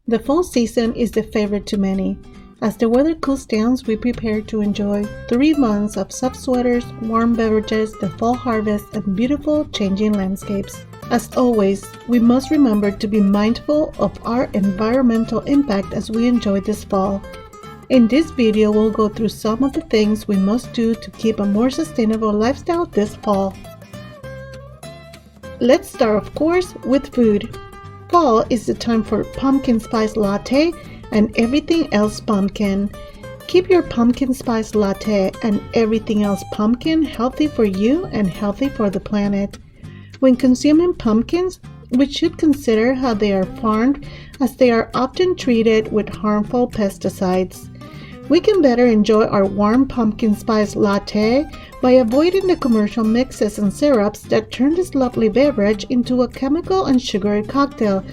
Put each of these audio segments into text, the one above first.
The fall season is the favorite to many. As the weather cools down, we prepare to enjoy 3 months of soft sweaters, warm beverages, the fall harvest, and beautiful changing landscapes. As always, we must remember to be mindful of our environmental impact as we enjoy this fall. In this video, we'll go through some of the things we must do to keep a more sustainable lifestyle this fall. Let's start, of course, with food. Fall is the time for pumpkin spice latte and everything else pumpkin. Keep your pumpkin spice latte and everything else pumpkin healthy for you and healthy for the planet. When consuming pumpkins, we should consider how they are farmed, as they are often treated with harmful pesticides. We can better enjoy our warm pumpkin spice latte by avoiding the commercial mixes and syrups that turn this lovely beverage into a chemical and sugary cocktail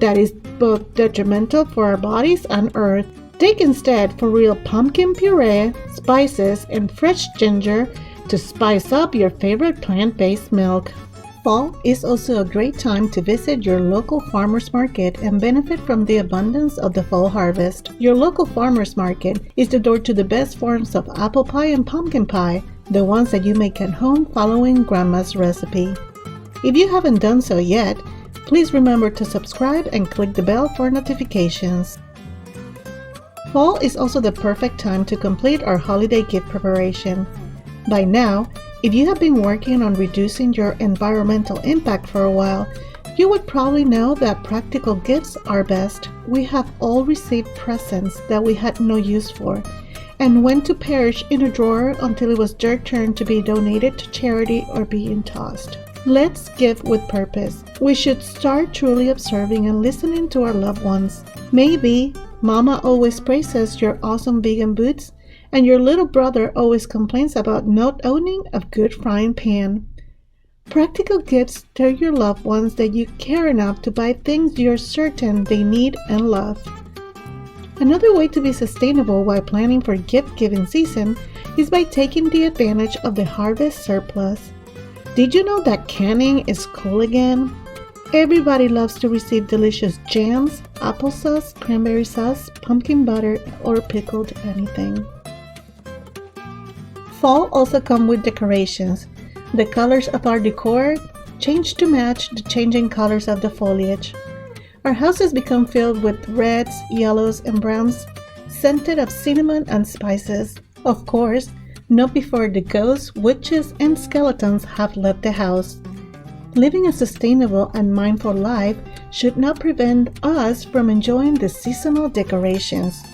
that is both detrimental for our bodies and earth. Take instead for real pumpkin puree, spices, and fresh ginger to spice up your favorite plant-based milk. Fall is also a great time to visit your local farmers market and benefit from the abundance of the fall harvest. Your local farmers market is the door to the best forms of apple pie and pumpkin pie, the ones that you make at home following Grandma's recipe. If you haven't done so yet, please remember to subscribe and click the bell for notifications. Fall is also the perfect time to complete our holiday gift preparation. By now, if you have been working on reducing your environmental impact for a while, you would probably know that practical gifts are best. We have all received presents that we had no use for and went to perish in a drawer until it was their turn to be donated to charity or being tossed. Let's give with purpose. We should start truly observing and listening to our loved ones. Maybe Mama always praises your awesome vegan boots, and your little brother always complains about not owning a good frying pan. Practical gifts tell your loved ones that you care enough to buy things you're certain they need and love. Another way to be sustainable while planning for gift-giving season is by taking the advantage of the harvest surplus. Did you know that canning is cool again? Everybody loves to receive delicious jams, applesauce, cranberry sauce, pumpkin butter, or pickled anything. Fall also comes with decorations. The colors of our decor change to match the changing colors of the foliage. Our houses become filled with reds, yellows, and browns, scented of cinnamon and spices. Of course, not before the ghosts, witches, and skeletons have left the house. Living a sustainable and mindful life should not prevent us from enjoying the seasonal decorations.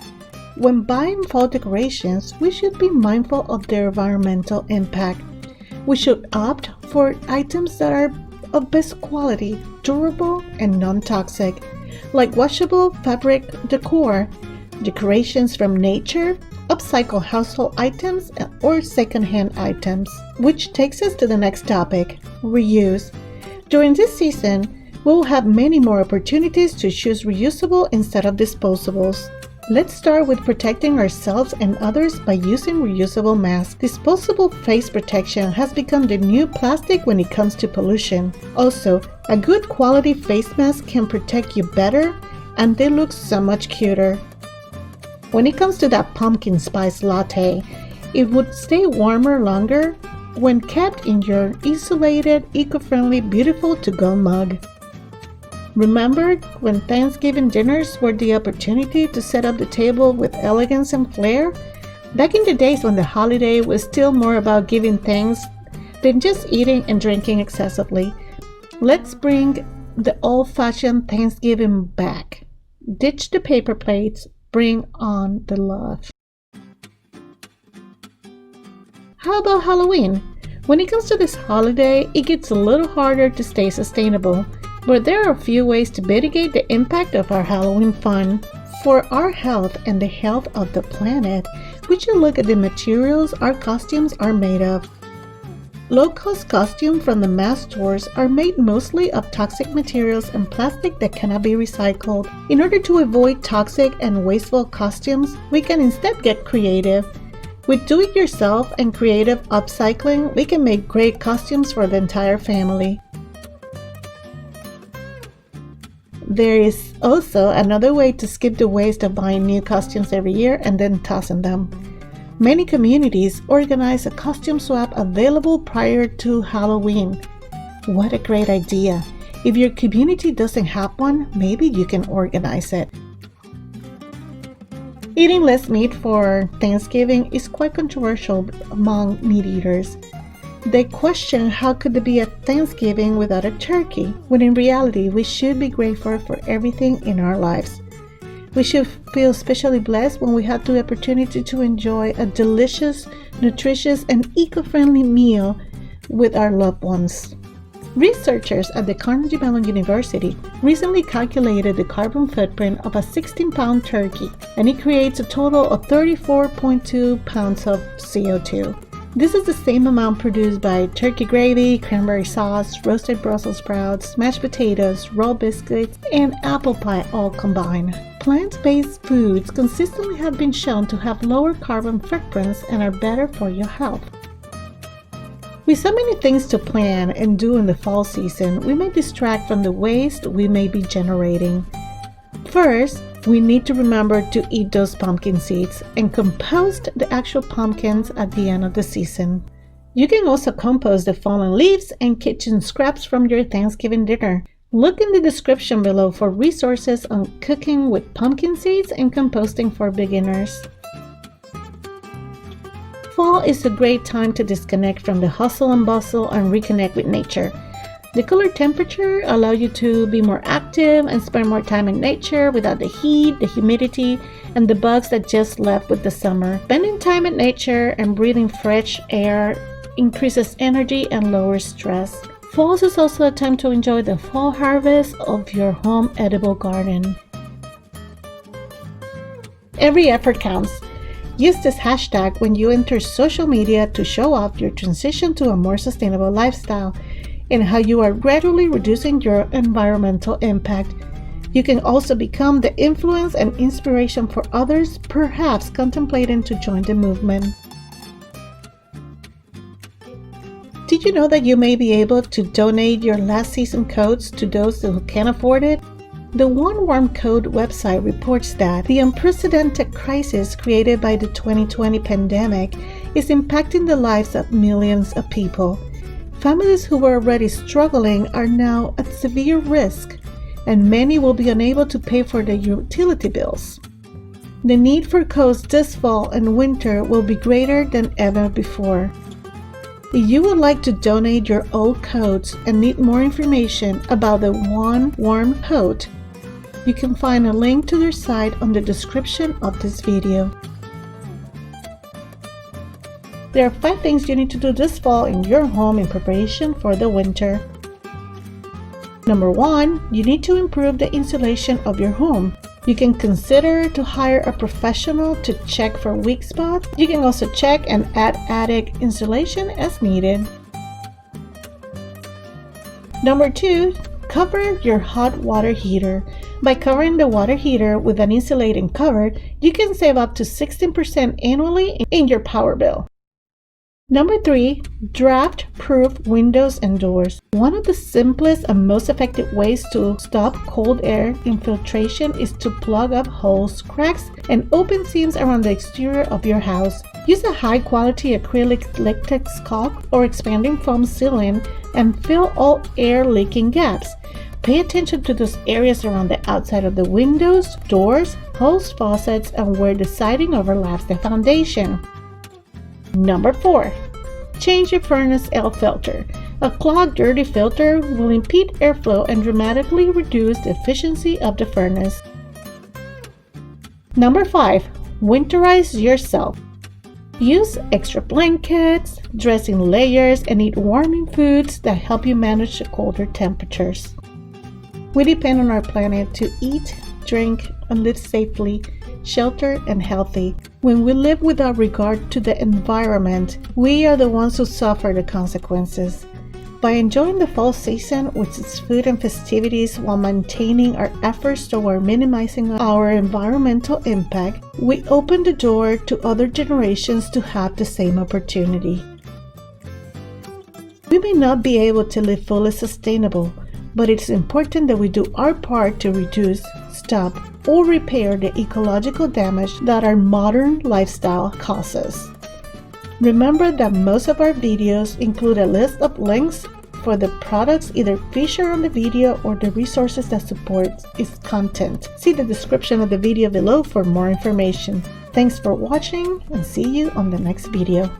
When buying fall decorations, we should be mindful of their environmental impact. We should opt for items that are of best quality, durable, and non-toxic, like washable fabric decor, decorations from nature, upcycle household items, or secondhand items. Which takes us to the next topic, reuse. During this season, we will have many more opportunities to choose reusable instead of disposables. Let's start with protecting ourselves and others by using reusable masks. Disposable face protection has become the new plastic when it comes to pollution. Also, a good quality face mask can protect you better, and they look so much cuter. When it comes to that pumpkin spice latte, it would stay warmer longer when kept in your insulated, eco-friendly, beautiful to-go mug. Remember when Thanksgiving dinners were the opportunity to set up the table with elegance and flair? Back in the days when the holiday was still more about giving thanks than just eating and drinking excessively. Let's bring the old-fashioned Thanksgiving back. Ditch the paper plates, bring on the love. How about Halloween? When it comes to this holiday, it gets a little harder to stay sustainable. But there are a few ways to mitigate the impact of our Halloween fun. For our health and the health of the planet, we should look at the materials our costumes are made of. Low-cost costumes from the mass stores are made mostly of toxic materials and plastic that cannot be recycled. In order to avoid toxic and wasteful costumes, we can instead get creative. With do-it-yourself and creative upcycling, we can make great costumes for the entire family. There is also another way to skip the waste of buying new costumes every year and then tossing them. Many communities organize a costume swap available prior to Halloween. What a great idea! If your community doesn't have one, maybe you can organize it. Eating less meat for Thanksgiving is quite controversial among meat eaters. They question how could there be a Thanksgiving without a turkey, when in reality we should be grateful for everything in our lives. We should feel especially blessed when we have the opportunity to enjoy a delicious, nutritious, and eco-friendly meal with our loved ones. Researchers at the Carnegie Mellon University recently calculated the carbon footprint of a 16-pound turkey, and it creates a total of 34.2 pounds of CO2. This is the same amount produced by turkey gravy, cranberry sauce, roasted Brussels sprouts, mashed potatoes, rolled biscuits, and apple pie all combined. Plant-based foods consistently have been shown to have lower carbon footprints and are better for your health. With so many things to plan and do in the fall season, we may distract from the waste we may be generating. First, we need to remember to eat those pumpkin seeds and compost the actual pumpkins at the end of the season. You can also compost the fallen leaves and kitchen scraps from your Thanksgiving dinner. Look in the description below for resources on cooking with pumpkin seeds and composting for beginners. Fall is a great time to disconnect from the hustle and bustle and reconnect with nature. The cooler temperature allows you to be more active and spend more time in nature without the heat, the humidity, and the bugs that just left with the summer. Spending time in nature and breathing fresh air increases energy and lowers stress. Fall is also a time to enjoy the fall harvest of your home edible garden. Every effort counts. Use this hashtag when you enter social media to show off your transition to a more sustainable lifestyle and how you are gradually reducing your environmental impact. You can also become the influence and inspiration for others, perhaps contemplating to join the movement. Did you know that you may be able to donate your last season coats to those who can't afford it? The One Warm Coat website reports that the unprecedented crisis created by the 2020 pandemic is impacting the lives of millions of people. Families who were already struggling are now at severe risk, and many will be unable to pay for their utility bills. The need for coats this fall and winter will be greater than ever before. If you would like to donate your old coats and need more information about the One Warm Coat, you can find a link to their site on the description of this video. There are 5 things you need to do this fall in your home in preparation for the winter. Number 1, you need to improve the insulation of your home. You can consider to hire a professional to check for weak spots. You can also check and add attic insulation as needed. Number 2, cover your hot water heater. By covering the water heater with an insulating cover, you can save up to 16% annually in your power bill. Number 3, draft-proof windows and doors. One of the simplest and most effective ways to stop cold air infiltration is to plug up holes, cracks, and open seams around the exterior of your house. Use a high-quality acrylic latex caulk or expanding foam sealant and fill all air-leaking gaps. Pay attention to those areas around the outside of the windows, doors, hose, faucets, and where the siding overlaps the foundation. Number 4, change your furnace air filter. A clogged, dirty filter will impede airflow and dramatically reduce the efficiency of the furnace. Number 5, winterize yourself. Use extra blankets, dressing layers, and eat warming foods that help you manage the colder temperatures. We depend on our planet to eat, drink, and live safely, sheltered, and healthy. When we live without regard to the environment, we are the ones who suffer the consequences. By enjoying the fall season with its food and festivities while maintaining our efforts toward minimizing our environmental impact, we open the door to other generations to have the same opportunity. We may not be able to live fully sustainable, but it's important that we do our part to reduce, stop, or repair the ecological damage that our modern lifestyle causes. Remember that most of our videos include a list of links for the products either featured on the video or the resources that support its content. See the description of the video below for more information. Thanks for watching and see you on the next video.